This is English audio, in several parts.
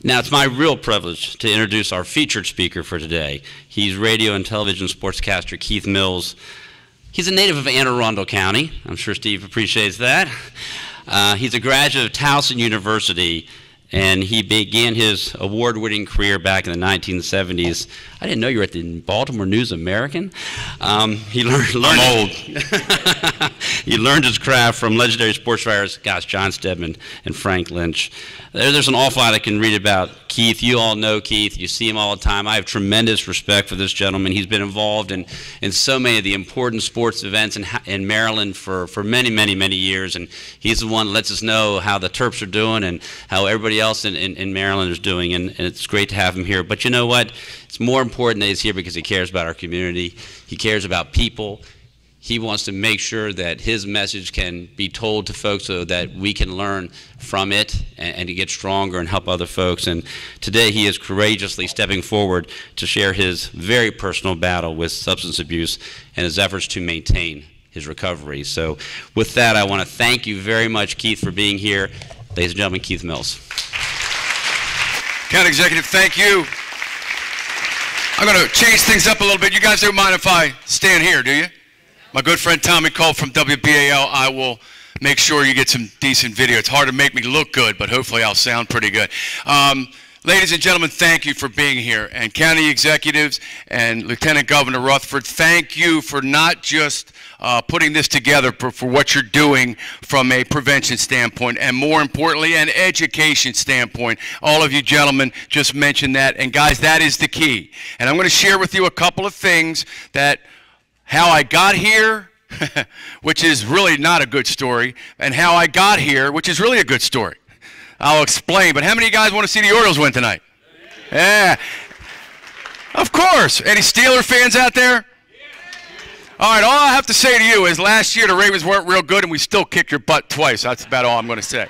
Now, it's my real privilege to introduce our featured speaker for today. He's radio and television sportscaster Keith Mills. He's a native of Anne Arundel County. I'm sure Steve appreciates that. He's a graduate of Towson University, and he began his award-winning career back in the 1970s. I didn't know you were at the Baltimore News American. He learned he learned his craft from legendary sports writers, John Stedman and Frank Lynch. There's an awful lot I can read about Keith. You all know Keith. You see him all the time. I have tremendous respect for this gentleman. He's been involved in so many of the important sports events in Maryland for many, many, many years. And he's the one that lets us know how the Terps are doing and how everybody else in Maryland is doing. And it's great to have him here. But you know what? It's more important that he's here because he cares about our community. He cares about people. He wants to make sure that his message can be told to folks so that we can learn from it and to get stronger and help other folks. And today he is courageously stepping forward to share his very personal battle with substance abuse and his efforts to maintain his recovery. So with that, I want to thank you very much, Keith, for being here. Ladies and gentlemen, Keith Mills. County Executive, thank you. I'm going to change things up a little bit. You guys don't mind if I stand here, do you? My good friend Tommy Cole from WBAL, I will make sure you get some decent video. It's hard to make me look good, but hopefully I'll sound pretty good. Ladies and gentlemen, thank you for being here. And county executives and Lieutenant Governor Rutherford, thank you for not just putting this together for what you're doing from a prevention standpoint, and more importantly, an education standpoint. All of you gentlemen just mentioned that, and guys, that is the key. And I'm going to share with you a couple of things that how I got here, which is really not a good story, and how I got here, which is really a good story. I'll explain, but how many of you guys want to see the Orioles win tonight? Yeah. Of course. Any Steeler fans out there? All right, all I have to say to you is last year the Ravens weren't real good and we still kicked your butt twice. That's about all I'm going to say.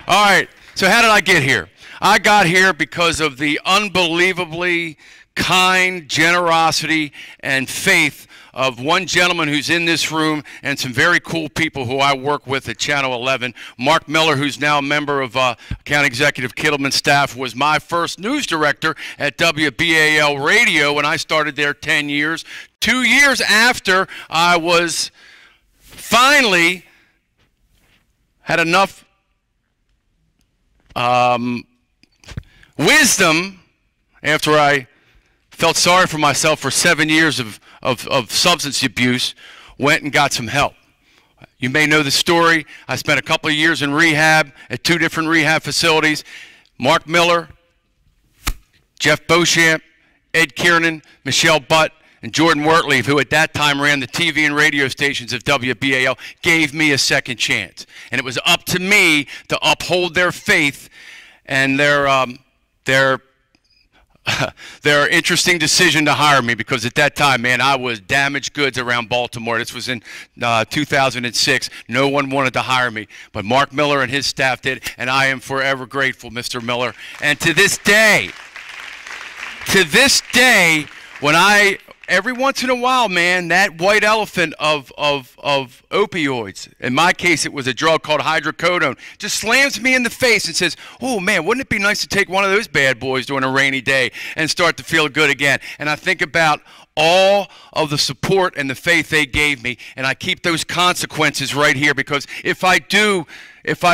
All right, so how did I get here? I got here because of the unbelievably kind generosity and faith of one gentleman who's in this room and some very cool people who I work with at Channel 11. Mark Miller, who's now a member of County Executive Kittleman's staff, was my first news director at WBAL Radio when I started there 10 years. 2 years after I was finally had enough wisdom after I felt sorry for myself for 7 years of substance abuse, went and got some help. You may know the story. I spent a couple of years in rehab at 2 different rehab facilities. Mark Miller, Jeff Beauchamp, Ed Kiernan, Michelle Butt, and Jordan Wertleaf, who at that time ran the TV and radio stations of WBAL, gave me a second chance. And it was up to me to uphold their faith and their interesting decision to hire me, because at that time, man, I was damaged goods around Baltimore. This was in 2006. No one wanted to hire me, but Mark Miller and his staff did, and I am forever grateful, Mr. Miller. And to this day, when every once in a while, man, that white elephant of opioids, in my case it was a drug called hydrocodone, just slams me in the face and says, oh man, wouldn't it be nice to take one of those bad boys during a rainy day and start to feel good again? And I think about all of the support and the faith they gave me, and I keep those consequences right here, because if I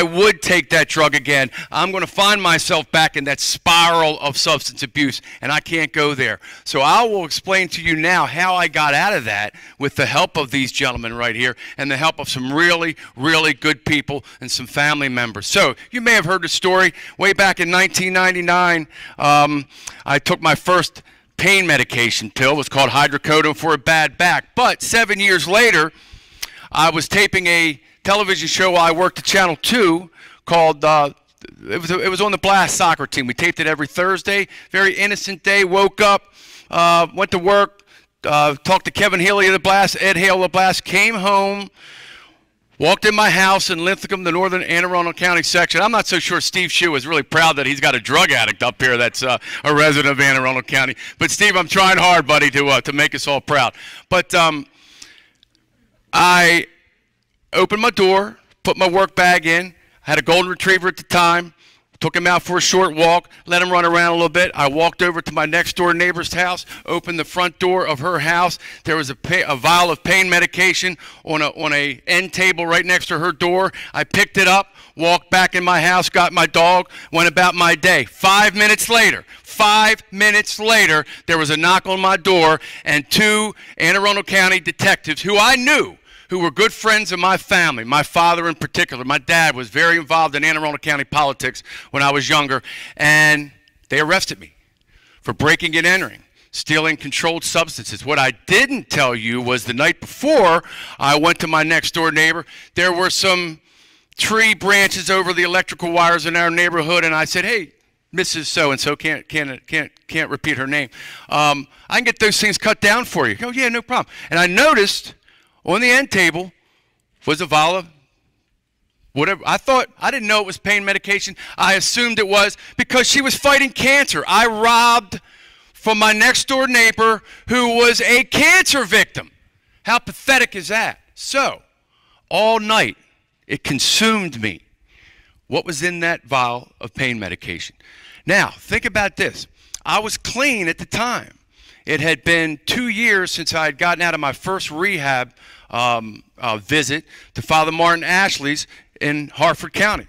would take that drug again, I'm going to find myself back in that spiral of substance abuse, and I can't go there. So I will explain to you now how I got out of that with the help of these gentlemen right here and the help of some really, really good people and some family members. So you may have heard the story. Way back in 1999, I took my first pain medication pill. It was called hydrocodone for a bad back. But 7 years later, I was taping a television show while I worked at Channel 2 called, it was on the Blast soccer team. We taped it every Thursday. Very innocent day. Woke up, went to work, talked to Kevin Healy of the Blast, Ed Hale of the Blast, came home, walked in my house in Linthicum, the northern Anne Arundel County section. I'm not so sure Steve Shue is really proud that he's got a drug addict up here that's a resident of Anne Arundel County. But Steve, I'm trying hard, buddy, to make us all proud. But I opened my door, put my work bag in, had a golden retriever at the time, took him out for a short walk, let him run around a little bit. I walked over to my next door neighbor's house, opened the front door of her house. There was a vial of pain medication on a end table right next to her door. I picked it up, walked back in my house, got my dog, went about my day. 5 minutes later, there was a knock on my door, and 2 Anne Arundel County detectives who I knew, who were good friends of my family, my father in particular. My dad was very involved in Anne Arundel County politics when I was younger, and they arrested me for breaking and entering, stealing controlled substances. What I didn't tell you was the night before I went to my next door neighbor, there were some tree branches over the electrical wires in our neighborhood, and I said, hey, Mrs. So-and-so, can't repeat her name. I can get those things cut down for you. Oh, yeah, no problem. And I noticed on the end table was a vial of whatever. I didn't know it was pain medication. I assumed it was because she was fighting cancer. I robbed from my next door neighbor who was a cancer victim. How pathetic is that? So, all night, it consumed me. What was in that vial of pain medication? Now, think about this. I was clean at the time. It had been 2 years since I had gotten out of my first rehab visit to Father Martin Ashley's in Harford County.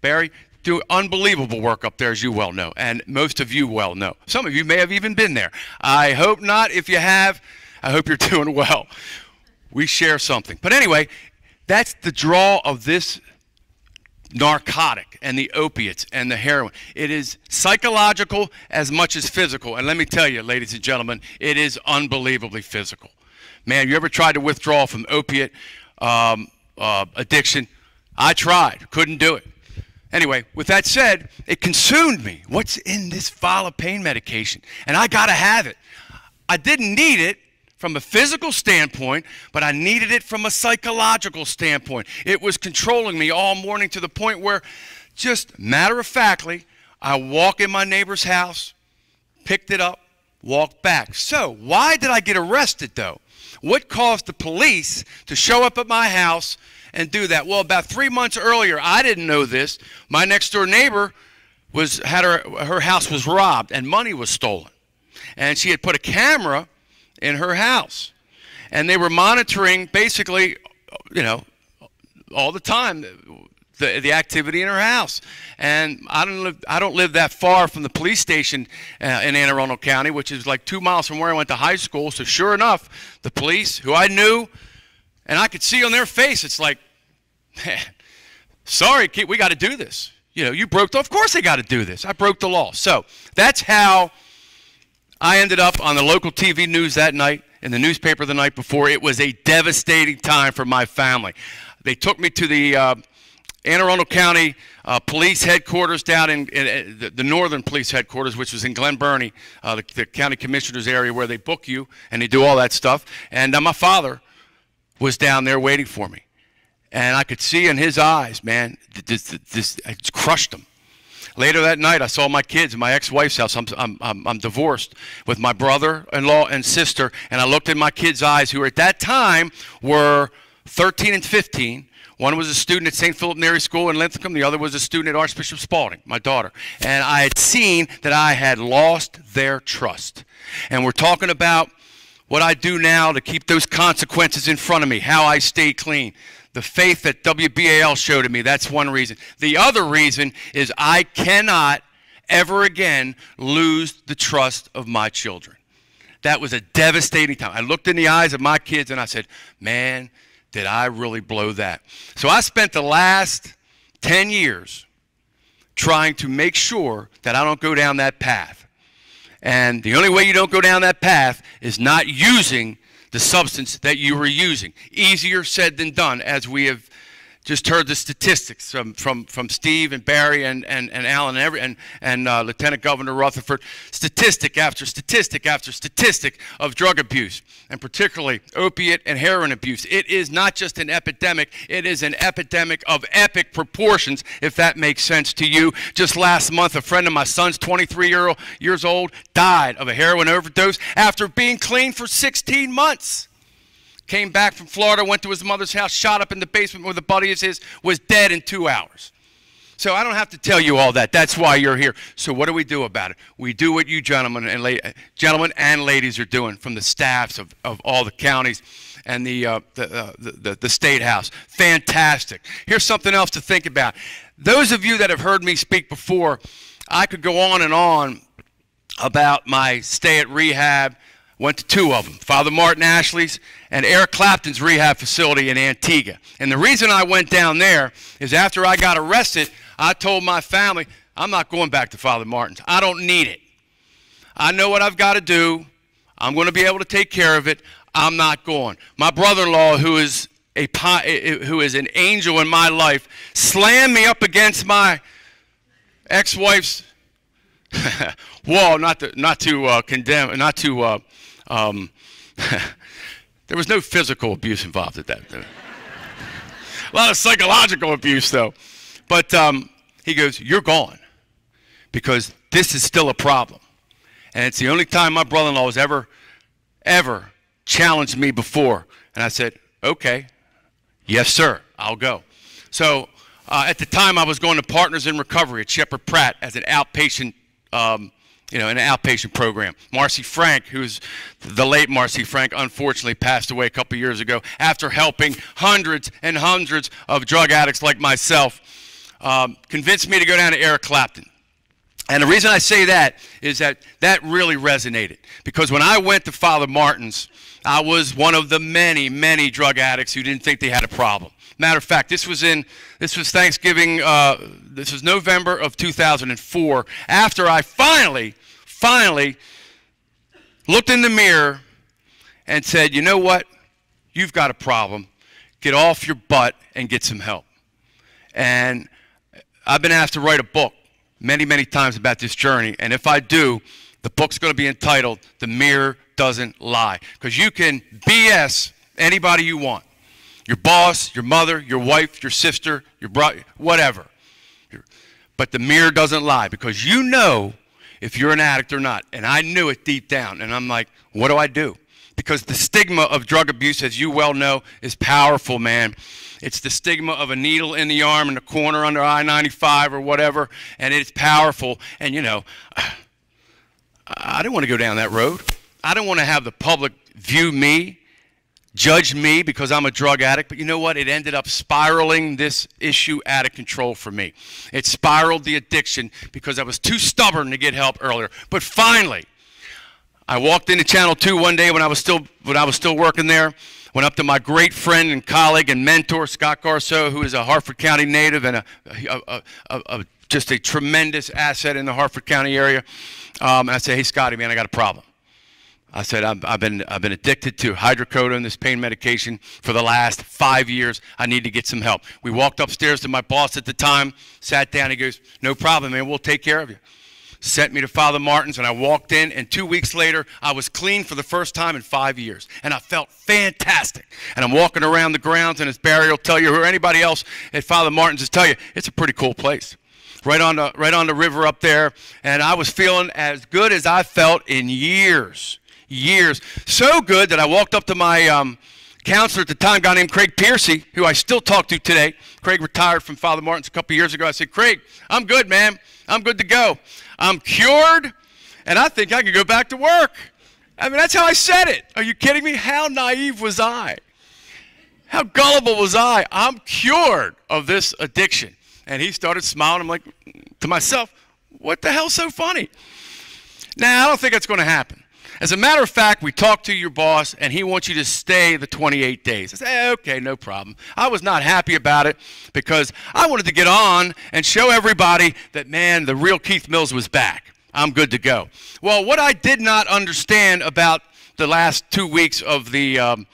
Barry, do unbelievable work up there, as you well know, and most of you well know. Some of you may have even been there. I hope not. If you have, I hope you're doing well. We share something. But anyway, that's the draw of this narcotic and the opiates and the heroin. It is psychological as much as physical. And let me tell you, ladies and gentlemen, it is unbelievably physical. Man, you ever tried to withdraw from opiate addiction? I tried. Couldn't do it. Anyway, with that said, it consumed me. What's in this vial of pain medication? And I got to have it. I didn't need it from a physical standpoint, but I needed it from a psychological standpoint. It was controlling me all morning to the point where, just matter-of-factly, I walk in my neighbor's house, picked it up, walked back. So, why did I get arrested, though? What caused the police to show up at my house and do that? Well, about 3 months earlier, I didn't know this, my next-door neighbor had her house was robbed and money was stolen. And she had put a camera in her house, and they were monitoring basically, you know, all the time the activity in her house. And I don't live that far from the police station in Anne Arundel County, which is like 2 miles from where I went to high school. So sure enough, the police, who I knew, and I could see on their face, it's like, man, sorry, kid, we got to do this. You know, you broke the, of course they got to do this. I broke the law. So that's how I ended up on the local TV news that night, in the newspaper the night before. It was a devastating time for my family. They took me to the Anne Arundel County Police Headquarters down in the Northern Police Headquarters, which was in Glen Burnie, the county commissioner's area where they book you and they do all that stuff. And my father was down there waiting for me. And I could see in his eyes, man, I just crushed him. Later that night, I saw my kids in my ex-wife's house. I'm divorced with my brother-in-law and sister, and I looked in my kids' eyes, who at that time were 13 and 15. One was a student at St. Philip Neri School in Linthicum. The other was a student at Archbishop Spalding, my daughter. And I had seen that I had lost their trust. And we're talking about what I do now to keep those consequences in front of me, how I stay clean. The faith that WBAL showed to me, that's one reason. The other reason is I cannot ever again lose the trust of my children. That was a devastating time. I looked in the eyes of my kids and I said, man, did I really blow that? So I spent the last 10 years trying to make sure that I don't go down that path. And the only way you don't go down that path is not using the substance that you were using. Easier said than done, as we have just heard the statistics from Steve and Barry and Alan and Lieutenant Governor Rutherford. Statistic after statistic after statistic of drug abuse, and particularly opiate and heroin abuse. It is not just an epidemic, it is an epidemic of epic proportions, if that makes sense to you. Just last month, a friend of my son's, 23 years old, died of a heroin overdose after being clean for 16 months. Came back from Florida, went to his mother's house, shot up in the basement with a buddy of his, was dead in 2 hours. So I don't have to tell you all that. That's why you're here. So what do we do about it? We do what you gentlemen and ladies are doing from the staffs of all the counties and the State House. Fantastic. Here's something else to think about. Those of you that have heard me speak before, I could go on and on about my stay at rehab. Went to two of them, Father Martin Ashley's and Eric Clapton's rehab facility in Antigua. And the reason I went down there is after I got arrested, I told my family, I'm not going back to Father Martin's. I don't need it. I know what I've got to do. I'm going to be able to take care of it. I'm not going. My brother-in-law, who is an angel in my life, slammed me up against my ex-wife's wall, not to condemn, not to. There was no physical abuse involved at that. A lot of psychological abuse, though. But he goes, "You're gone, because this is still a problem." And it's the only time my brother-in-law has ever challenged me before. And I said, "Okay, yes, sir, I'll go." So at the time, I was going to Partners in Recovery at Shepherd Pratt as an outpatient. In an outpatient program. Marcy Frank, who's the late Marcy Frank, unfortunately passed away a couple years ago after helping hundreds and hundreds of drug addicts like myself, convinced me to go down to Eric Clapton. And the reason I say that is that really resonated. Because when I went to Father Martin's, I was one of the many, many drug addicts who didn't think they had a problem. Matter of fact, this was Thanksgiving, this was November of 2004, after I finally looked in the mirror and said, "You know what? You've got a problem. Get off your butt and get some help." And I've been asked to write a book many, many times about this journey, and if I do, the book's going to be entitled "The Mirror Doesn't Lie," because you can BS anybody you want. Your boss, your mother, your wife, your sister, your brother, whatever. But the mirror doesn't lie, because you know if you're an addict or not. And I knew it deep down. And I'm like, what do I do? Because the stigma of drug abuse, as you well know, is powerful, man. It's the stigma of a needle in the arm in the corner under I-95 or whatever. And it's powerful. And, you know, I didn't want to go down that road. I didn't want to have the public view me, judge me because I'm a drug addict. But you know what? It ended up spiraling this issue out of control for me. It spiraled the addiction because I was too stubborn to get help earlier. But finally, I walked into Channel 2 one day when I was still working there. Went up to my great friend and colleague and mentor, Scott Garceau, who is a Harford County native and just a tremendous asset in the Harford County area. And I said, "Hey, Scotty, man, I got a problem." I said, I've been addicted to hydrocodone, this pain medication, for the last 5 years. I need to get some help. We walked upstairs to my boss at the time, sat down. He goes, "No problem, man. We'll take care of you." Sent me to Father Martin's, and I walked in, and 2 weeks later, I was clean for the first time in 5 years, and I felt fantastic. And I'm walking around the grounds, and as Barry will tell you, or anybody else at Father Martin's will tell you, it's a pretty cool place. Right on the river up there, and I was feeling as good as I felt in years. So good that I walked up to my counselor at the time, a guy named Craig Piercy, who I still talk to today. Craig retired from Father Martin's a couple years ago. I said, "Craig, I'm good, man. I'm good to go. I'm cured, and I think I can go back to work." I mean, that's how I said it. Are you kidding me? How naive was I? How gullible was I? I'm cured of this addiction. And he started smiling. I'm like, to myself, what the hell's so funny? Now, I don't think that's going to happen. As a matter of fact, we talked to your boss, and he wants you to stay the 28 days. I said, okay, no problem. I was not happy about it because I wanted to get on and show everybody that, man, the real Keith Mills was back. I'm good to go. Well, what I did not understand about the last 2 weeks of the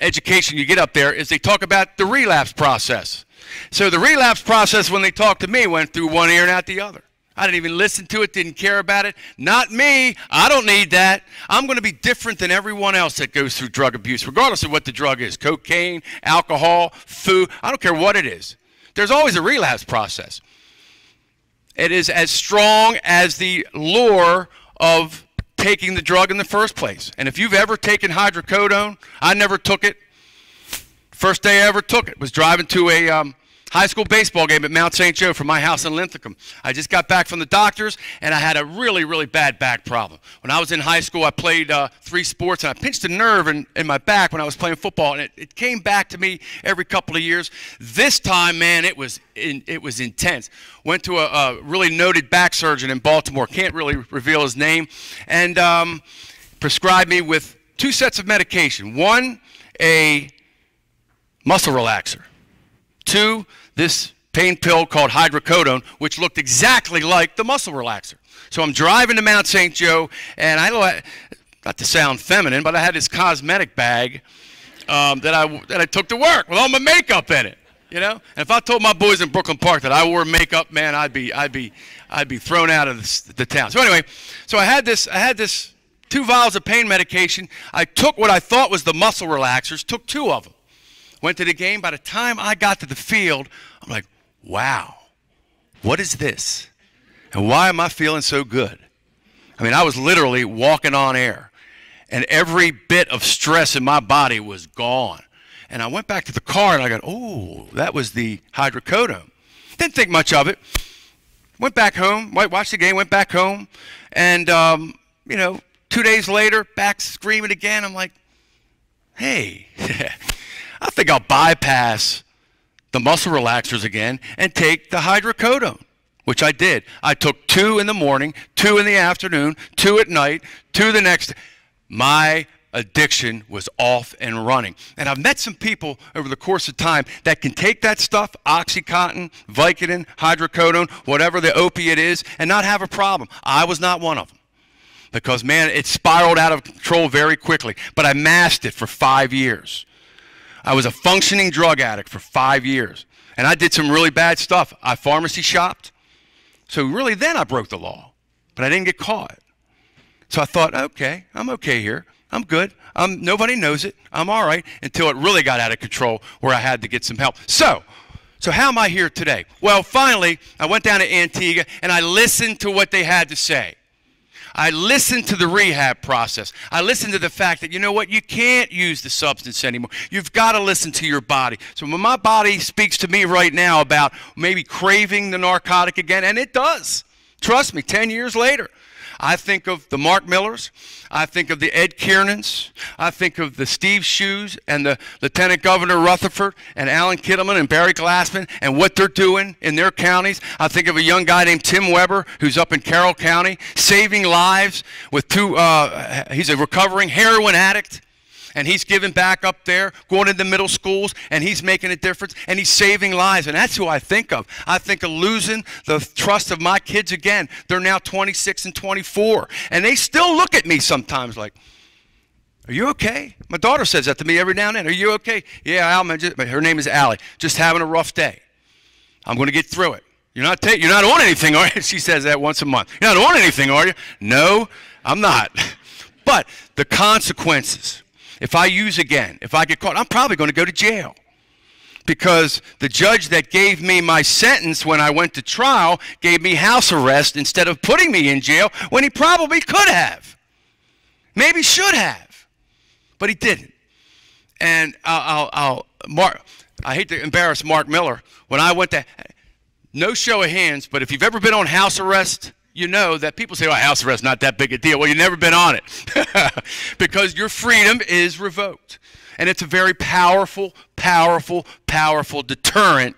education you get up there is they talk about the relapse process. So the relapse process, when they talked to me, went through one ear and out the other. I didn't even listen to it, didn't care about it. Not me. I don't need that. I'm going to be different than everyone else that goes through drug abuse, regardless of what the drug is. Cocaine, alcohol, food. I don't care what it is. There's always a relapse process. It is as strong as the lure of taking the drug in the first place. And if you've ever taken hydrocodone, I never took it. First day I ever took it was driving to high school baseball game at Mount St. Joe from my house in Linthicum. I just got back from the doctors, and I had a really, really bad back problem. When I was in high school, I played 3 sports, and I pinched a nerve in my back when I was playing football, and it came back to me every couple of years. This time, man, it was intense. Went to a really noted back surgeon in Baltimore, can't really reveal his name, and prescribed me with 2 sets of medication. 1, a muscle relaxer. 2, this pain pill called hydrocodone, which looked exactly like the muscle relaxer. So I'm driving to Mount St. Joe, and not to sound feminine, but I had this cosmetic bag that I took to work with all my makeup in it. You know, and if I told my boys in Brooklyn Park that I wore makeup, man, I'd be thrown out of the town. So anyway, I had this 2 vials of pain medication. I took what I thought was the muscle relaxers, took 2 of them. Went to the game. By the time I got to the field, I'm like, wow, what is this? And why am I feeling so good? I mean, I was literally walking on air, and every bit of stress in my body was gone. And I went back to the car, and I got, oh, that was the hydrocodone. Didn't think much of it. Went back home, watched the game, went back home, and, 2 days later, back screaming again. I'm like, hey, I think I'll bypass the muscle relaxers again and take the hydrocodone, which I did. I took 2 in the morning, 2 in the afternoon, 2 at night, 2 the next. My addiction was off and running. And I've met some people over the course of time that can take that stuff, OxyContin, Vicodin, hydrocodone, whatever the opiate is, and not have a problem. I was not one of them. Because, man, it spiraled out of control very quickly. But I masked it for 5 years. I was a functioning drug addict for 5 years. And I did some really bad stuff. I pharmacy shopped. So really then I broke the law. But I didn't get caught. So I thought, okay, I'm okay here. I'm good. Nobody knows it. I'm all right. Until it really got out of control where I had to get some help. So how am I here today? Well, finally, I went down to Antigua and I listened to what they had to say. I listened to the rehab process. I listened to the fact that, you know what, you can't use the substance anymore. You've got to listen to your body. So when my body speaks to me right now about maybe craving the narcotic again, and it does, trust me, 10 years later, I think of the Mark Millers. I think of the Ed Kiernans. I think of the Steve Shoes and the Lieutenant Governor Rutherford and Alan Kittleman and Barry Glassman and what they're doing in their counties. I think of a young guy named Tim Weber who's up in Carroll County saving lives with 2, he's a recovering heroin addict. And he's giving back up there, going into middle schools, and he's making a difference, and he's saving lives. And that's who I think of. I think of losing the trust of my kids again. They're now 26 and 24. And they still look at me sometimes like, are you okay? My daughter says that to me every now and then. Are you okay? Yeah, Al, her name is Allie. Just having a rough day. I'm going to get through it. You're not on anything, are you? She says that once a month. You're not on anything, are you? No, I'm not. But the consequences. If I use again, if I get caught, I'm probably going to go to jail. Because the judge that gave me my sentence when I went to trial gave me house arrest instead of putting me in jail when he probably could have. Maybe should have. But he didn't. And I hate to embarrass Mark Miller. When I went to, no show of hands, but if you've ever been on house arrest, you know that people say, oh, house arrest, not that big a deal. Well, you've never been on it because your freedom is revoked. And it's a very powerful, powerful, powerful deterrent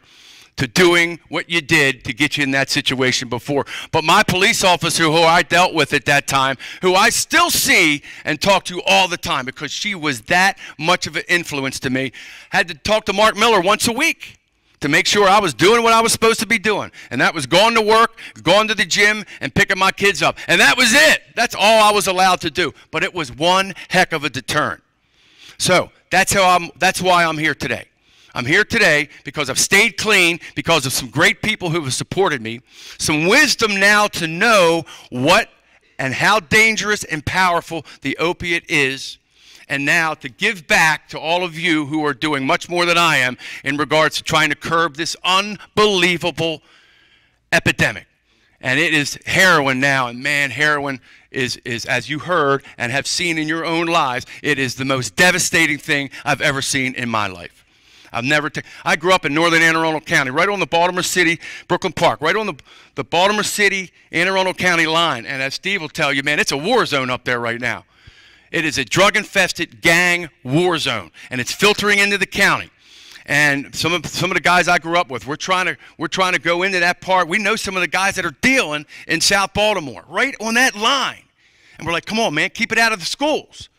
to doing what you did to get you in that situation before. But my police officer who I dealt with at that time, who I still see and talk to all the time because she was that much of an influence to me, had to talk to Mark Miller once a week to make sure I was doing what I was supposed to be doing. And that was going to work, going to the gym, and picking my kids up. And that was it. That's all I was allowed to do. But it was one heck of a deterrent. So that's why I'm here today. I'm here today because I've stayed clean, because of some great people who have supported me, some wisdom now to know what and how dangerous and powerful the opiate is, and now to give back to all of you who are doing much more than I am in regards to trying to curb this unbelievable epidemic. And it is heroin now, and man, heroin is, as you heard and have seen in your own lives, it is the most devastating thing I've ever seen in my life. I grew up in northern Anne Arundel County, right on the Baltimore City, Brooklyn Park, right on the Baltimore City, Anne Arundel County line. And as Steve will tell you, man, it's a war zone up there right now. It is a drug-infested gang war zone, and it's filtering into the county. And some of the guys I grew up with, we're trying to go into that part. We know some of the guys that are dealing in South Baltimore, right on that line. And we're like, come on, man, keep it out of the schools.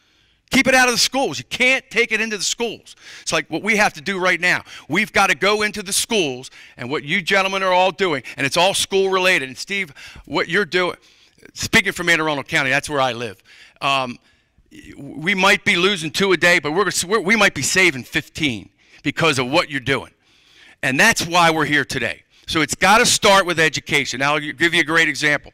Keep it out of the schools. You can't take it into the schools. It's like what we have to do right now. We've got to go into the schools, and what you gentlemen are all doing, and it's all school related. And Steve, what you're doing, speaking from Anne Arundel County, that's where I live. We might be losing 2 a day, but we might be saving 15 because of what you're doing. And that's why we're here today. So it's got to start with education. Now, I'll give you a great example.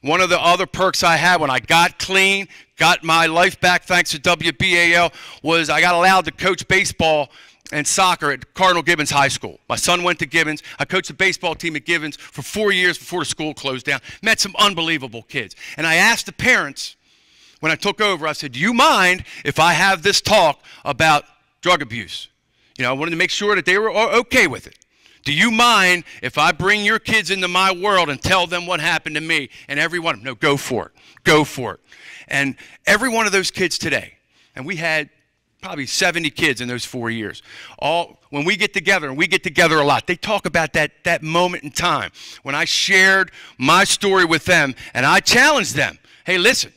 One of the other perks I had when I got clean, got my life back thanks to WBAL, was I got allowed to coach baseball and soccer at Cardinal Gibbons High School. My son went to Gibbons. I coached the baseball team at Gibbons for 4 years before the school closed down. Met some unbelievable kids. And I asked the parents when I took over, I said, do you mind if I have this talk about drug abuse? You know, I wanted to make sure that they were okay with it. Do you mind if I bring your kids into my world and tell them what happened to me? And every one of them, no, go for it. Go for it. And every one of those kids today, and we had probably 70 kids in those 4 years, when we get together, and we get together a lot, they talk about that moment in time when I shared my story with them, and I challenged them. Hey, listen,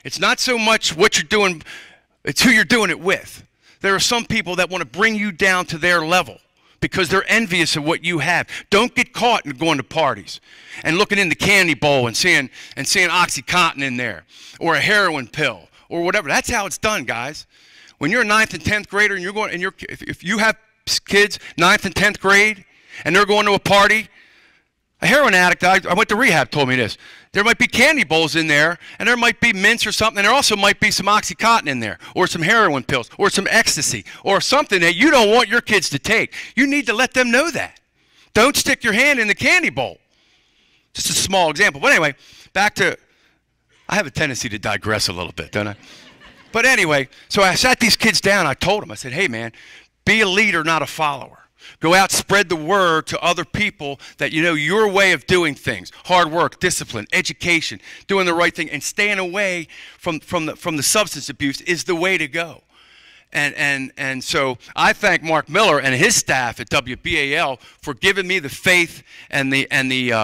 it's not so much what you're doing, it's who you're doing it with. There are some people that want to bring you down to their level because they're envious of what you have. Don't get caught in going to parties and looking in the candy bowl and seeing OxyContin in there or a heroin pill or whatever. That's how it's done, guys. When you're a 9th and 10th grader and if you have kids 9th and 10th grade and they're going to a party, a heroin addict, I went to rehab, told me this. There might be candy bowls in there, and there might be mints or something, and there also might be some OxyContin in there, or some heroin pills, or some ecstasy, or something that you don't want your kids to take. You need to let them know that. Don't stick your hand in the candy bowl. Just a small example. But anyway, back to, I have a tendency to digress a little bit, don't I? But anyway, so I sat these kids down, I told them, I said, hey man, be a leader, not a follower. Go out, spread the word to other people that you know your way of doing things. Hard work, discipline, education, doing the right thing, and staying away from the substance abuse is the way to go. And so I thank Mark Miller and his staff at WBAL for giving me the faith and the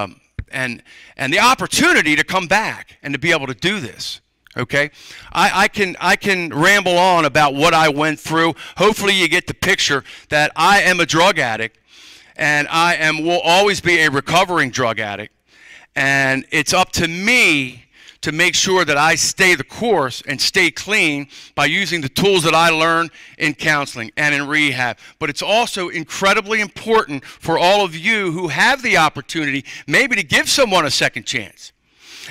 opportunity to come back and to be able to do this. Okay, I can ramble on about what I went through. Hopefully you get the picture that I am a drug addict, and will always be a recovering drug addict, and it's up to me to make sure that I stay the course and stay clean by using the tools that I learned in counseling and in rehab. But it's also incredibly important for all of you who have the opportunity maybe to give someone a second chance,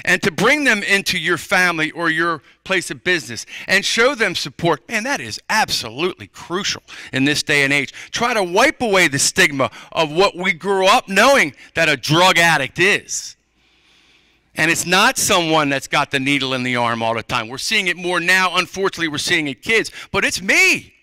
and to bring them into your family or your place of business and show them support. Man, that is absolutely crucial in this day and age. Try to wipe away the stigma of what we grew up knowing that a drug addict is. And it's not someone that's got the needle in the arm all the time. We're seeing it more now. Unfortunately, we're seeing it kids. But it's me.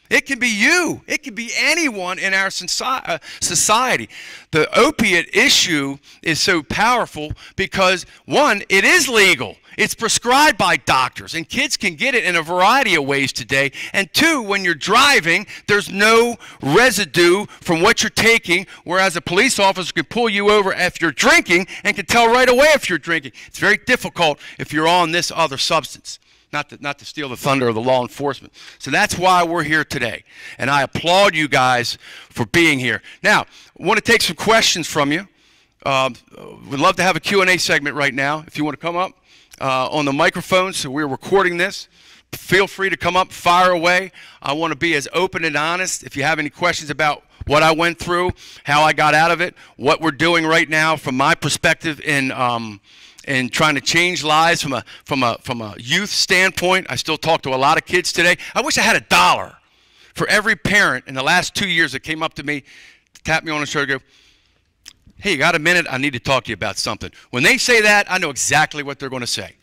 It can be you. It can be anyone in our society. The opiate issue is so powerful because, one, it is legal. It's prescribed by doctors, and kids can get it in a variety of ways today. And two, when you're driving, there's no residue from what you're taking, whereas a police officer can pull you over if you're drinking and can tell right away if you're drinking. It's very difficult if you're on this other substance. Not to steal the thunder of the law enforcement. So that's why we're here today. And I applaud you guys for being here. Now, I want to take some questions from you. We'd love to have a Q&A segment right now. If you want to come up on the microphone, so we're recording this. Feel free to come up, fire away. I want to be as open and honest. If you have any questions about what I went through, how I got out of it, what we're doing right now from my perspective in trying to change lives from a youth standpoint. I still talk to a lot of kids today. I wish I had $1 for every parent in the last 2 years that came up to me, tap me on the shoulder, go, hey, you got a minute? I need to talk to you about something. When they say that, I know exactly what they're going to say.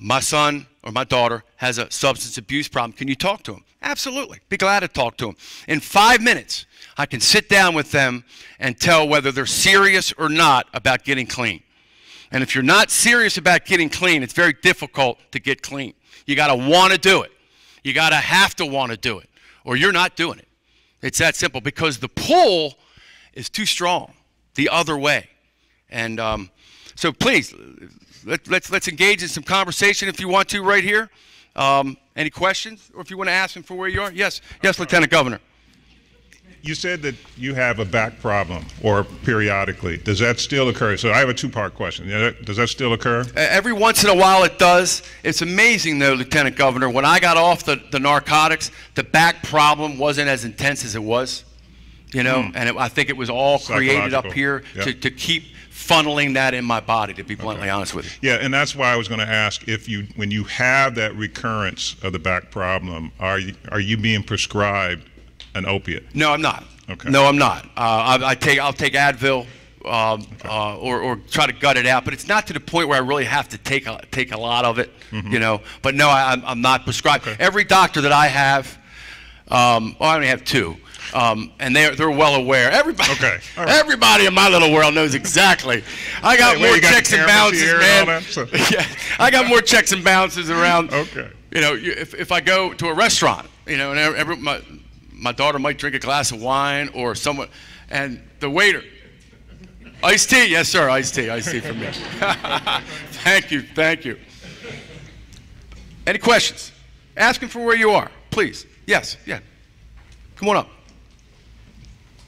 my son or my daughter has a substance abuse problem. Can you talk to him? Absolutely. Be glad to talk to him. In 5 minutes, I can sit down with them and tell whether they're serious or not about getting clean. And if you're not serious about getting clean, it's very difficult to get clean. You got to want to do it. You got to have to want to do it, or you're not doing it. It's that simple, because the pull is too strong the other way. And so please, let's engage in some conversation if you want to right here. Any questions, or if you want to ask him for where you are? Yes, Lieutenant Governor. You said that you have a back problem, or periodically. Does that still occur? So I have a two-part question. Does that still occur? Every once in a while it does. It's amazing, though, Lieutenant Governor. When I got off the narcotics, the back problem wasn't as intense as it was. You know, and I think it was all created up here to keep funneling that in my body, to be bluntly honest with you. Yeah, and that's why I was going to ask, if when you have that recurrence of the back problem, are you being prescribed an opiate? No, I'm not. Okay. No, I'm not. I'll take Advil or try to gut it out, but it's not to the point where I really have to take a lot of it. You know. But no, I'm not prescribed. Okay. Every doctor that I have, I only have two. And they're well aware. Everybody, everybody in my little world knows exactly. I got more checks and balances, man. Yeah, I got more checks and balances around. Okay. You know, if I go to a restaurant, you know, and my daughter might drink a glass of wine or someone, and the waiter, iced tea, yes sir, iced tea for me. Thank you. Any questions? Ask him for where you are, please. Yes, yeah. Come on up.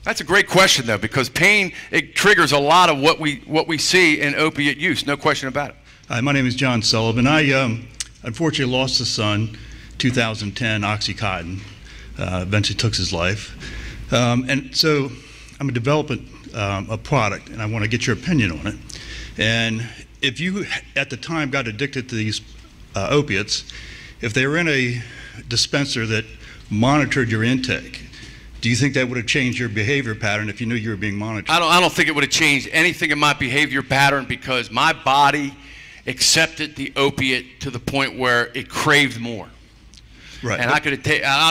That's a great question, though, because pain, it triggers a lot of what we see in opiate use. No question about it. Hi, my name is John Sullivan. I unfortunately lost a son, 2010, Oxycontin. Eventually took his life. And so I'm developing a product, and I want to get your opinion on it. And if you, at the time, got addicted to these opiates, if they were in a dispenser that monitored your intake, do you think that would have changed your behavior pattern if you knew you were being monitored? I don't think it would have changed anything in my behavior pattern, because my body accepted the opiate to the point where it craved more. Right. And I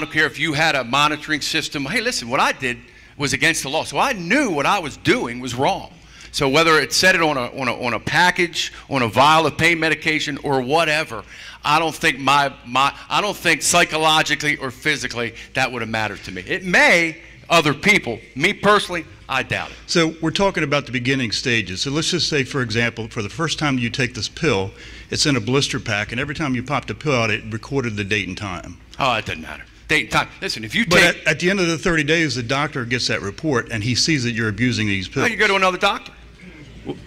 don't care if you had a monitoring system. Hey, listen, what I did was against the law, so I knew what I was doing was wrong. So whether it said it on a package, on a vial of pain medication, or whatever, I don't think I don't think psychologically or physically that would have mattered to me. It may other people. Me personally, I doubt it. So we're talking about the beginning stages. So let's just say, for example, for the first time you take this pill, it's in a blister pack, and every time you popped a pill out, it recorded the date and time. Oh, it doesn't matter. Date and time. Listen, if you take... But at the end of the 30 days, the doctor gets that report, and he sees that you're abusing these pills. Well, you go to another doctor.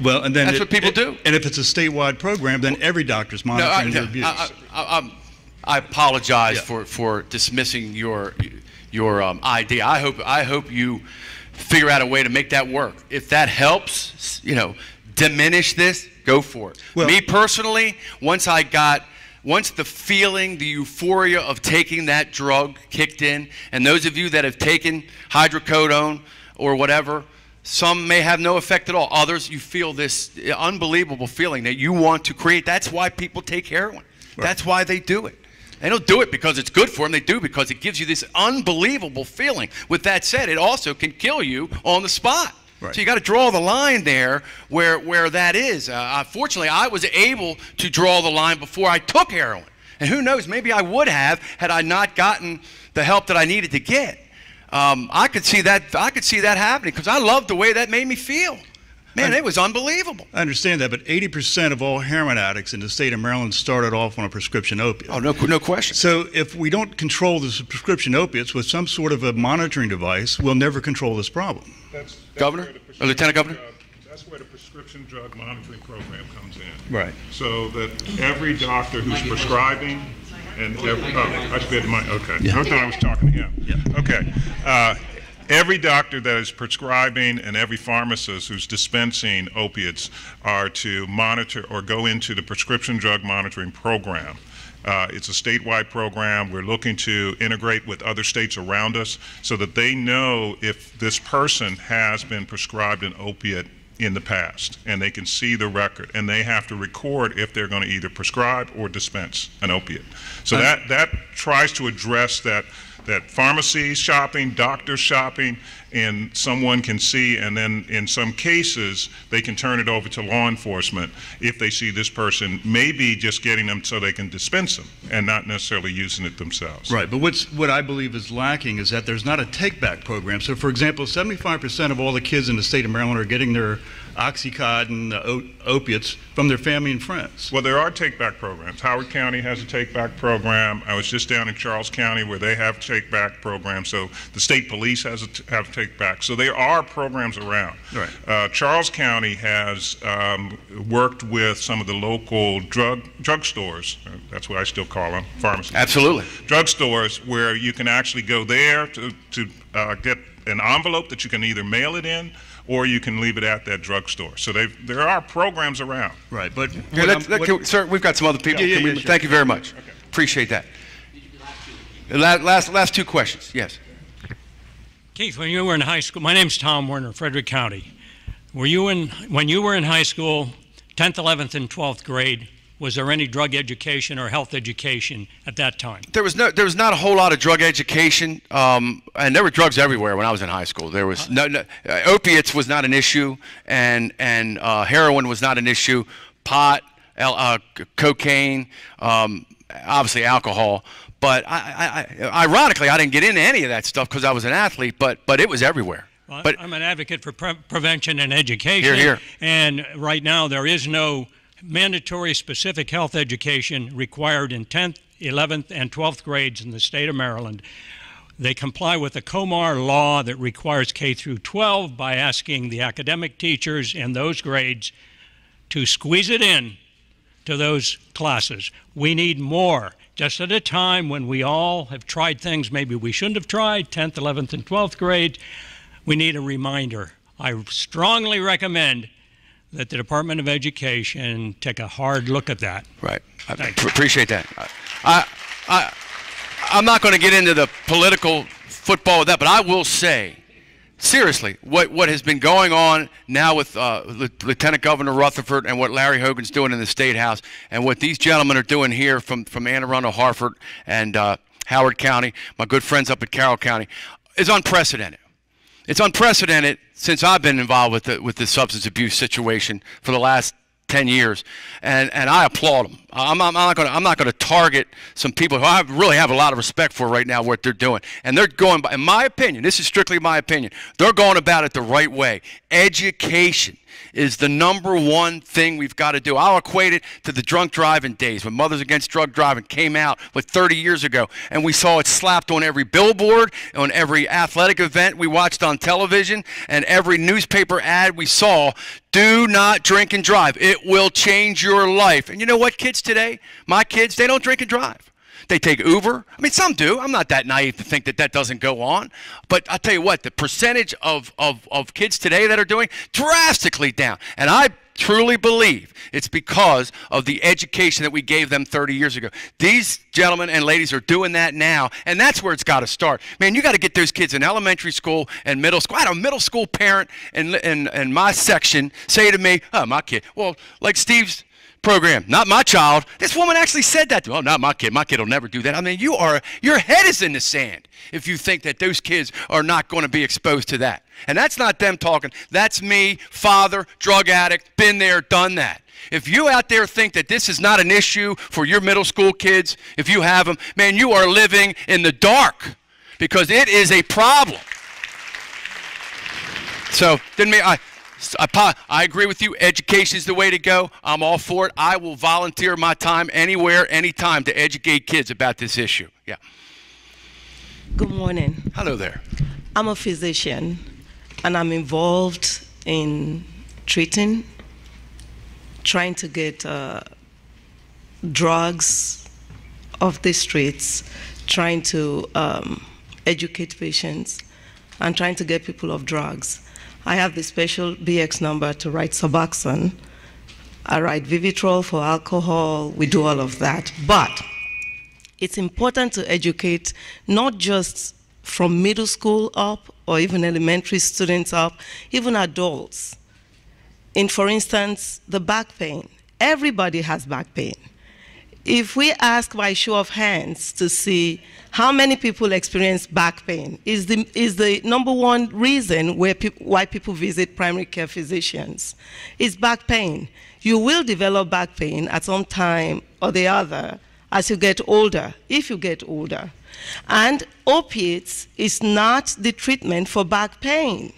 Well, and then that's what people do. And if it's a statewide program, then every doctor's monitoring your abuse. I apologize for dismissing your idea. I hope you figure out a way to make that work. If that helps, you know, diminish this, go for it. Well, me personally, once the feeling, the euphoria of taking that drug kicked in, and those of you that have taken hydrocodone or whatever, some may have no effect at all. Others, you feel this unbelievable feeling that you want to create. That's why people take heroin. Right. That's why they do it. They don't do it because it's good for them. They do it because it gives you this unbelievable feeling. With that said, it also can kill you on the spot. Right. So you got to draw the line there where that is. Fortunately, I was able to draw the line before I took heroin. And who knows, maybe I would have had I not gotten the help that I needed to get. I could see that happening because I loved the way that made me feel. Man, it was unbelievable. I understand that, but 80% of all heroin addicts in the state of Maryland started off on a prescription opiate. Oh, no question. So if we don't control the prescription opiates with some sort of a monitoring device, we'll never control this problem. That's Governor? Or Lieutenant Governor? That's where the prescription drug monitoring program comes in. Right. So that every doctor who's prescribing and I should be at the mic. Okay. Yeah. I thought I was talking to him. Yeah. Okay. Every doctor that is prescribing and every pharmacist who's dispensing opiates are to monitor or go into the prescription drug monitoring program. It's a statewide program. We're looking to integrate with other states around us so that they know if this person has been prescribed an opiate in the past, and they can see the record, and they have to record if they're going to either prescribe or dispense an opiate. So that tries to address that pharmacy shopping, doctor shopping, and someone can see, and then in some cases they can turn it over to law enforcement if they see this person maybe just getting them so they can dispense them and not necessarily using it themselves. Right, but what I believe is lacking is that there's not a take-back program. So for example, 75% of all the kids in the state of Maryland are getting their Oxycontin, opiates from their family and friends. Well, there are take-back programs. Howard County has a take-back program. I was just down in Charles County where they have take-back programs. So the state police have take-back. So there are programs around. Right. Charles County has worked with some of the local drugstores. That's what I still call them, pharmacies. Absolutely. Drugstores where you can actually go there to get an envelope that you can either mail it in or you can leave it at that drugstore. So there are programs around. Right, but sir, we've got some other people. Yeah, sure. Thank you very much. Okay. Appreciate that. Last two questions. Yes. Keith, when you were in high school, my name's Tom Werner, Frederick County. When you were in high school, 10th, 11th, and 12th grade, was there any drug education or health education at that time? There was not a whole lot of drug education, and there were drugs everywhere when I was in high school. There was opiates was not an issue, and heroin was not an issue. Pot, cocaine, obviously alcohol. But ironically, I didn't get into any of that stuff because I was an athlete. But it was everywhere. Well, but I'm an advocate for prevention and education. Hear, hear. And right now there is no mandatory specific health education required in 10th, 11th, and 12th grades in the state of Maryland. They comply with the Comar law that requires K through 12 by asking the academic teachers in those grades to squeeze it in to those classes. We need more. Just at a time when we all have tried things maybe we shouldn't have tried, 10th, 11th, and 12th grade, we need a reminder. I strongly recommend that the Department of Education take a hard look at that. Right. I appreciate that. I'm not going to get into the political football with that, but I will say, seriously, what has been going on now with Lieutenant Governor Rutherford and what Larry Hogan's doing in the State House and what these gentlemen are doing here from Anne Arundel, Hartford, and Howard County, my good friends up at Carroll County, is unprecedented. It's unprecedented since I've been involved with the substance abuse situation for the last 10 years, and I applaud them. I'm not going to target some people who I really have a lot of respect for right now, what they're doing, and they're going by, in my opinion, this is strictly my opinion, they're going about it the right way. Education is the #1 thing we've got to do. I'll equate it to the drunk driving days when Mothers Against Drug Driving came out 30 years ago, and we saw it slapped on every billboard, on every athletic event we watched on television, and every newspaper ad we saw. Do not drink and drive. It will change your life. And you know what, kids today, my kids, they don't drink and drive. They take Uber. I mean, some do. I'm not that naive to think that doesn't go on. But I'll tell you what, the percentage of kids today that are doing, drastically down. And I truly believe it's because of the education that we gave them 30 years ago. These gentlemen and ladies are doing that now, and that's where it's got to start. Man, you got to get those kids in elementary school and middle school. I had a middle school parent in my section say to me, oh, my kid. Well, like Steve's program, not my child. This woman actually said that to me. Oh, not my kid. My kid will never do that. I mean, your head is in the sand if you think that those kids are not going to be exposed to that. And that's not them talking. That's me, father, drug addict, been there, done that. If you out there think that this is not an issue for your middle school kids, if you have them, man, you are living in the dark because it is a problem. So, I agree with you. Education is the way to go. I'm all for it. I will volunteer my time anywhere, anytime to educate kids about this issue. Yeah. Good morning. Hello there. I'm a physician, and I'm involved in treating, trying to get drugs off the streets, trying to educate patients, and trying to get people off drugs. I have the special BX number to write Suboxone. I write Vivitrol for alcohol. We do all of that. But it's important to educate not just from middle school up or even elementary students up, even adults. in, for instance, the back pain. Everybody has back pain. If we ask by show of hands to see how many people experience back pain, is the #1 reason why people visit primary care physicians, is back pain. You will develop back pain at some time or the other as you get older, if you get older. And opiates is not the treatment for back pain.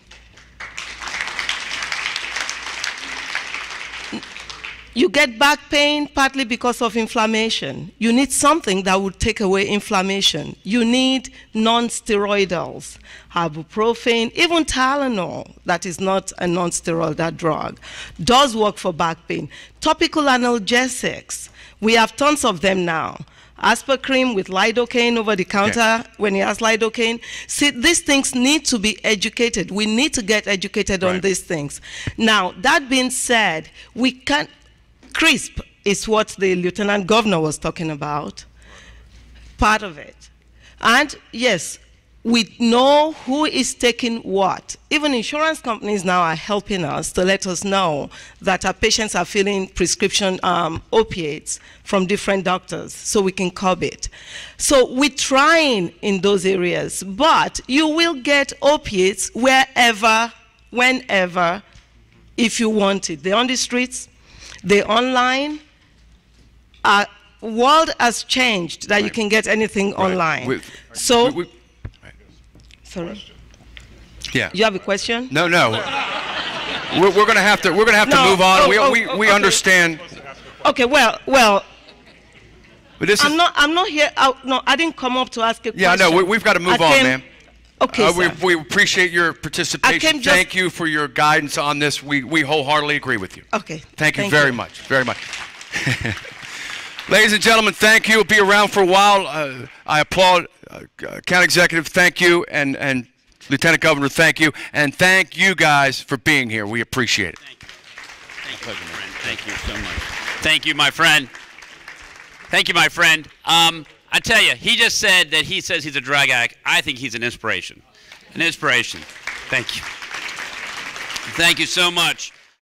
You get back pain partly because of inflammation. You need something that would take away inflammation. You need non-steroidals, ibuprofen, even Tylenol, that is not a non-steroidal drug, does work for back pain. Topical analgesics, we have tons of them now. Aspirin with lidocaine over the counter, when he has lidocaine. See, these things need to be educated. We need to get educated on these things. Now, that being said, we can't, CRISP is what the Lieutenant Governor was talking about, part of it. And yes, we know who is taking what. Even insurance companies now are helping us to let us know that our patients are filling prescription opiates from different doctors so we can curb it. So we're trying in those areas, but you will get opiates wherever, whenever, if you want it. They're on the streets, they're online. Our world has changed that you can get anything online. Sorry. Yeah. You have a question? No. we're going to have to move on. We understand. Okay. Well. But this I'm not here. No, I didn't come up to ask a question. Yeah, no. We've got to move on, ma'am. Okay. We appreciate your participation. Thank you for your guidance on this. We wholeheartedly agree with you. Okay. Thank you very much. Very much. Ladies and gentlemen, thank you. We'll be around for a while. I applaud County Executive, thank you, and Lieutenant Governor, thank you, and thank you guys for being here. We appreciate it. Thank you, my friend. Thank you so much. Thank you, my friend. Thank you, my friend. I tell you, he just said that he says he's a drug addict. I think he's an inspiration. An inspiration. Thank you. Thank you so much.